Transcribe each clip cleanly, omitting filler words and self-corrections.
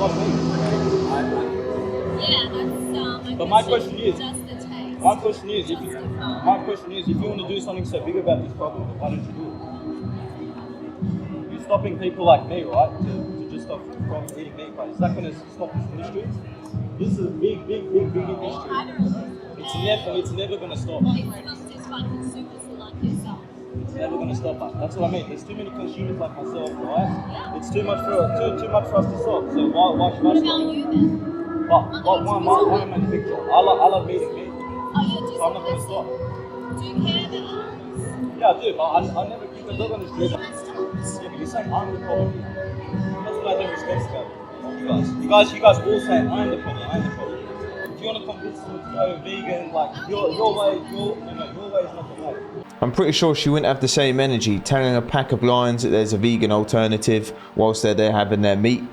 love meat. Yeah, that's. But my question is, just the taste. my question is, if you want to do something so big about this problem, why don't you do it? You're stopping people like me, right, to just stop from eating meat. Right? Is that going to stop this industry? This is a big industry. It's never going to stop. It's not just fun consumers like yourself. It's never going to stop us. That's what I mean. There's too many consumers like myself, right? It's too much for us to solve. So why should I stop? What about you then? Why am I in the picture? I love eating meat. Oh, you're just So I'm not going to stop. Do you care about animals? Yeah, I do, but I never keep a dog on the street. Yeah, but you're saying I'm the problem. That's what I don't respect about you guys all say I'm the problem. If you want to convince someone to go vegan, like your way is not the way. I'm pretty sure she wouldn't have the same energy telling a pack of lions that there's a vegan alternative whilst they're there having their meat.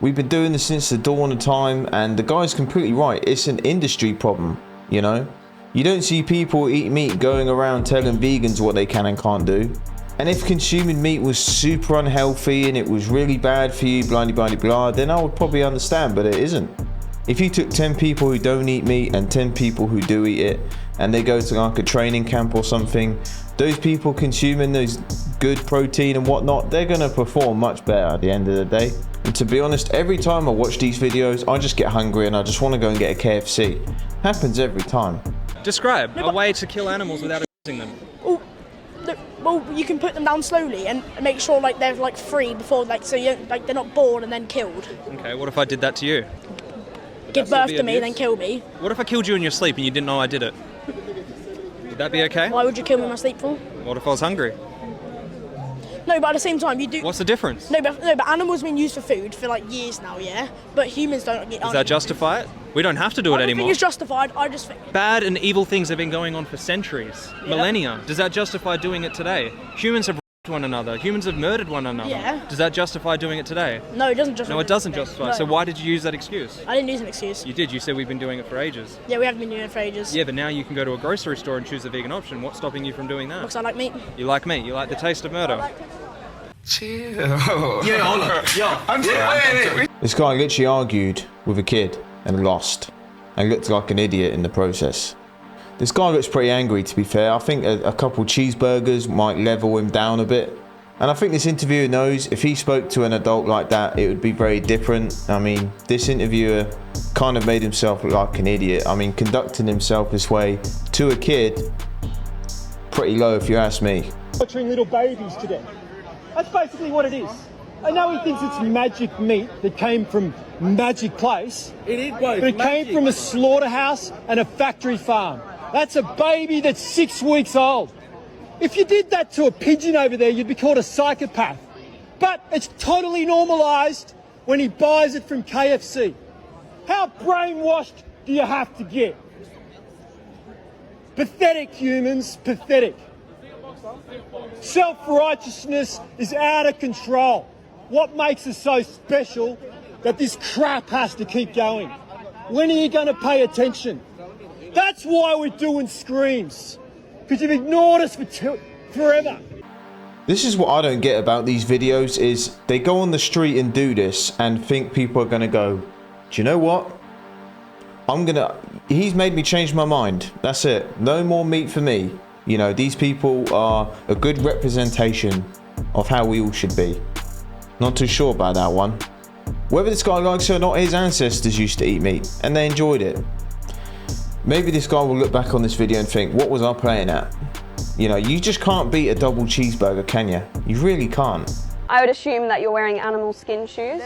We've been doing this since the dawn of time, and the guy's completely right. It's an industry problem, you know? You don't see people eat meat going around telling vegans what they can and can't do. And if consuming meat was super unhealthy and it was really bad for you, blah, then I would probably understand, but it isn't. If you took 10 people who don't eat meat and 10 people who do eat it, and they go to like a training camp or something, those people consuming those good protein and whatnot, they're gonna perform much better at the end of the day. And to be honest, every time I watch these videos, I just get hungry and I just want to go and get a KFC. Happens every time. Describe a way to kill animals without abusing them. Well, you can put them down slowly and make sure like they're like free before, like, so you like they're not born and then killed. Okay, what if I did that to you? Give birth to me, then kill me. What if I killed you in your sleep and you didn't know I did it? Would that be okay? Why would you kill me in my sleep for? What if I was hungry? No, but at the same time, you do. What's the difference? No, but animals have been used for food for like years now, yeah. But humans don't. Does that justify it? We don't have to do it anymore. I don't think it's justified. I just think bad and evil things have been going on for centuries, millennia. Does that justify doing it today? Humans have raped one another. Humans have murdered one another. Yeah. Does that justify doing it today? No, it doesn't justify. No, it doesn't justify. No. So why did you use that excuse? I didn't use an excuse. You did. You said we've been doing it for ages. Yeah, we have been doing it for ages. Yeah, but now you can go to a grocery store and choose a vegan option. What's stopping you from doing that? Because I like meat. You like meat. You like the taste of murder. Chill. Yeah, hold on. Yo, This guy literally argued with a kid and lost, and looked like an idiot in the process. This guy looks pretty angry, to be fair. I think a couple cheeseburgers might level him down a bit. And I think this interviewer knows if he spoke to an adult like that, it would be very different. I mean, this interviewer kind of made himself look like an idiot. I mean, conducting himself this way to a kid, pretty low if you ask me. Butchering little babies to death. That's basically what it is. I know he thinks it's magic meat that came from magic place. it is both. But it came from a slaughterhouse and a factory farm. That's a baby that's 6 weeks old. If you did that to a pigeon over there, you'd be called a psychopath. But it's totally normalised when he buys it from KFC. How brainwashed do you have to get? Pathetic, humans, pathetic. Self-righteousness is out of control. What makes us so special that this crap has to keep going? When are you going to pay attention? That's why we're doing screams. Because you've ignored us for forever. This is what I don't get about these videos, is they go on the street and do this and think people are gonna go, do you know what? He's made me change my mind. That's it. No more meat for me. You know, these people are a good representation of how we all should be. Not too sure about that one. Whether this guy likes it or not, his ancestors used to eat meat and they enjoyed it. Maybe this guy will look back on this video and think, what was I playing at? You know, you just can't beat a double cheeseburger, can you? You really can't. I would assume that you're wearing animal skin shoes.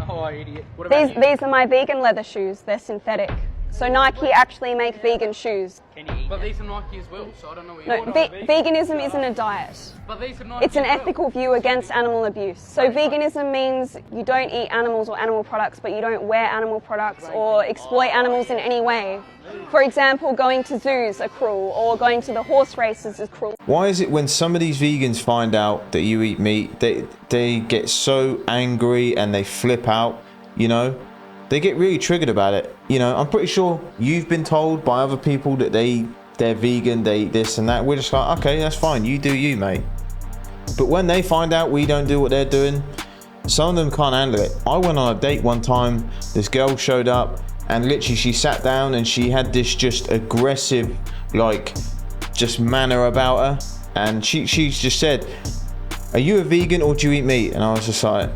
Oh, idiot. What about These are my vegan leather shoes. They're synthetic. So Nike actually make vegan shoes. But these are Nike as well, so I don't know what No, veganism isn't a diet. But these are Nike It's an as well. ethical view against animal abuse. So veganism means you don't eat animals or animal products, but you don't wear animal products or exploit animals in any way. For example, going to zoos are cruel, or going to the horse races is cruel. Why is it when some of these vegans find out that you eat meat, they get so angry and they flip out, you know? They get really triggered about it. You know, I'm pretty sure you've been told by other people that they're vegan, they eat this and that. We're just like, okay, that's fine, you do you, mate. But when they find out we don't do what they're doing, Some of them can't handle it. I went on a date one time, this girl showed up and literally she sat down and she had this just aggressive, like, just manner about her. And she just said, "Are you a vegan or do you eat meat?" And I was just like,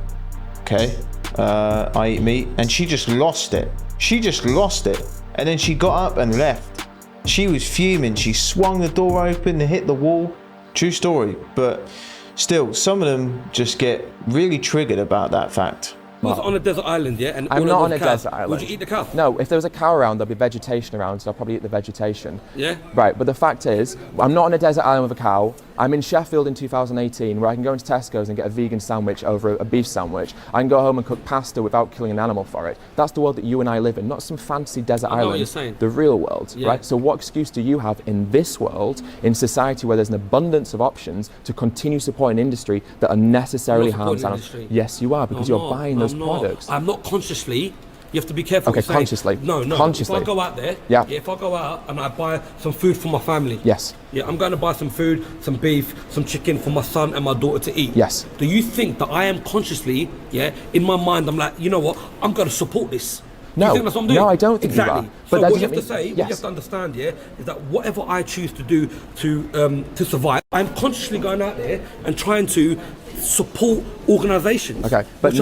okay, I eat meat. And she just lost it. She just lost it. And then she got up and left. She was fuming. She swung the door open and hit the wall. True story. But still, some of them just get really triggered about that fact. I was on a desert island, yeah? And I'm not on a desert island. Would you eat the cow? No, if there was a cow around, there'd be vegetation around, so I'll probably eat the vegetation. Yeah? Right, but the fact is, I'm not on a desert island with a cow. I'm in Sheffield in 2018, where I can go into Tesco's and get a vegan sandwich over a beef sandwich. I can go home and cook pasta without killing an animal for it. That's the world that you and I live in, not some fancy desert I know island. what you're saying. The real world, Yeah. right? So what excuse do you have in this world, in society where there's an abundance of options, to continue supporting industry that unnecessarily harms animals? Yes, you are, because you're buying those products. I'm not consciously. You have to be careful. Okay, what you say. consciously. No. Consciously. If I go out there, Yeah. if I go out and I buy some food for my family. Yes. Yeah, I'm going to buy some food, some beef, some chicken for my son and my daughter to eat. Yes. Do you think that I am consciously, in my mind, I'm like, you know what, I'm going to support this? No, you think that's what I'm doing? no, I don't think exactly. you are. So But that what you have doesn't to say, mean- what you have to understand, is that whatever I choose to do to survive, I'm consciously going out there and trying to support organisations. Okay, but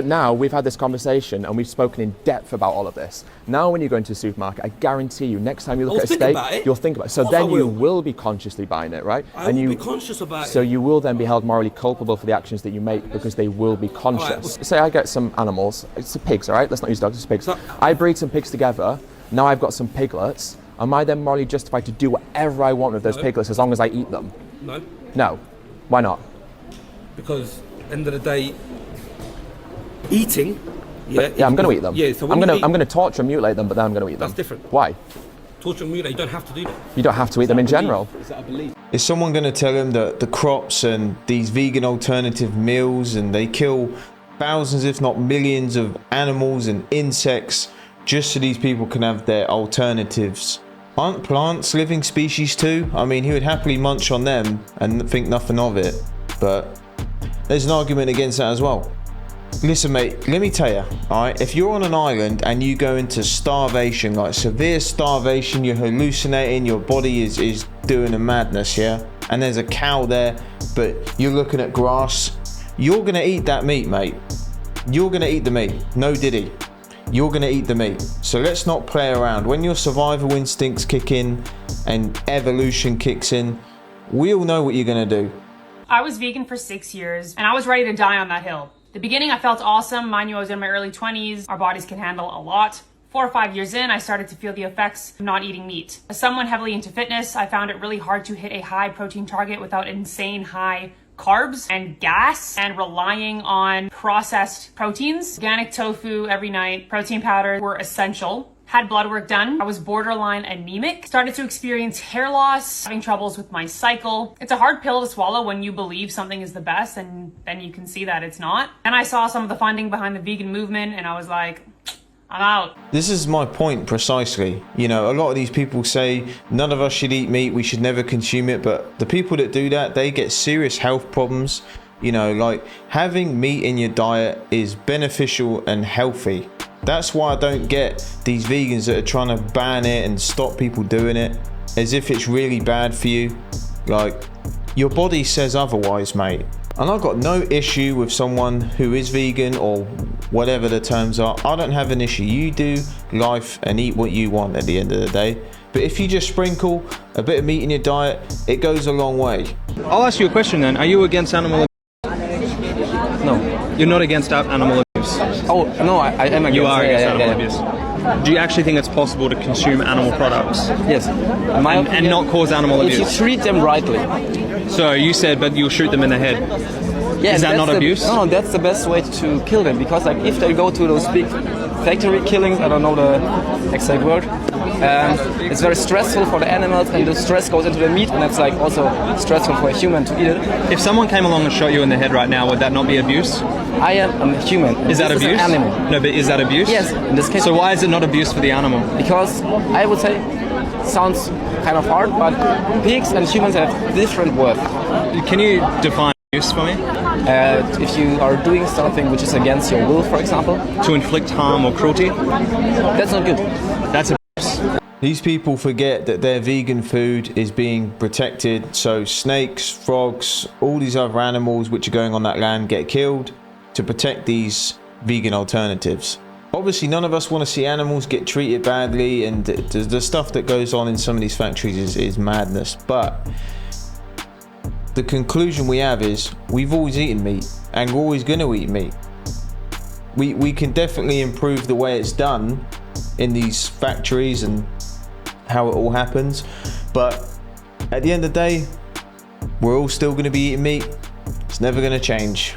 now we've had this conversation and we've spoken in depth about all of this. Now when you go into the supermarket, I guarantee you next time you look at a steak, you'll think about it. So then you will be consciously buying it, right? I will be conscious about it. So you will then be held morally culpable for the actions that you make because they will be conscious. Say I get some animals, it's pigs, all right? Let's not use dogs, it's pigs. I breed some pigs together, now I've got some piglets. Am I then morally justified to do whatever I want with those piglets as long as I eat them? No. No. Why not? Because at the end of the day, eating. I'm going to eat them. Yeah, so I'm going to torture and mutilate them, but then I'm going to eat them. That's different. Why? Torture and mutilate, you don't have to do that. You don't have to eat them in general. Is that a belief? Is someone going to tell them that the crops and these vegan alternative meals and they kill thousands if not millions of animals and insects just so these people can have their alternatives? Aren't plants living species too? I mean, he would happily munch on them and think nothing of it, but there's an argument against that as well. Listen mate, let me tell you, alright, if you're on an island and you go into starvation, like severe starvation, you're hallucinating, your body is doing a madness, yeah? And there's a cow there, but you're looking at grass, you're gonna eat that meat, mate. You're gonna eat the meat, no diddy. You're gonna eat the meat. So let's not play around. When your survival instincts kick in and evolution kicks in, we all know what you're gonna do. I was vegan for 6 years and I was ready to die on that hill. The beginning I felt awesome. Mind you, I was in my early 20s. Our bodies can handle a lot. 4 or 5 years in, I started to feel the effects of not eating meat. As someone heavily into fitness, I found it really hard to hit a high protein target without insane high carbs and gas and relying on processed proteins. Organic tofu every night, protein powder were essential. Had blood work done. I was borderline anemic. Started to experience hair loss, having troubles with my cycle. It's a hard pill to swallow when you believe something is the best and then you can see that it's not. And I saw some of the funding behind the vegan movement and I was like, I'm out. This is my point precisely. You know, a lot of these people say none of us should eat meat, we should never consume it, but the people that do that, they get serious health problems. You know, like having meat in your diet is beneficial and healthy. That's why I don't get these vegans that are trying to ban it and stop people doing it as if it's really bad for you. Like, your body says otherwise, mate. And I've got no issue with someone who is vegan or whatever the terms are. I don't have an issue. You do life and eat what you want at the end of the day. But if you just sprinkle a bit of meat in your diet, it goes a long way. I'll ask you a question then. Are you against animal abuse? No. You're not against animal abuse? Oh, no, I am against. You are against animal abuse. Do you actually think it's possible to consume animal products? Yes. And not cause animal abuse? If you treat them rightly. So you said, but you'll shoot them in the head. Yeah, is that not abuse? No, that's the best way to kill them, because like if they go to those big factory killings, I don't know the exact word, it's very stressful for the animals and the stress goes into the meat and it's like also stressful for a human to eat it. If someone came along and shot you in the head right now, would that not be abuse? I am a human. Is that abuse? Is an animal. No, but is that abuse? Yes, in this case. So why is it not abuse for the animal? Because I would say, sounds kind of hard, but pigs and humans have different worth. Can you define use for me? If you are doing something which is against your will, for example. To inflict harm or cruelty? That's not good. That's a... These people forget that their vegan food is being protected, so snakes, frogs, all these other animals which are going on that land get killed to protect these vegan alternatives. Obviously none of us want to see animals get treated badly, and the stuff that goes on in some of these factories is madness, but the conclusion we have is we've always eaten meat and we're always going to eat meat. We can definitely improve the way it's done in these factories and how it all happens, but at the end of the day we're all still going to be eating meat. It's never going to change.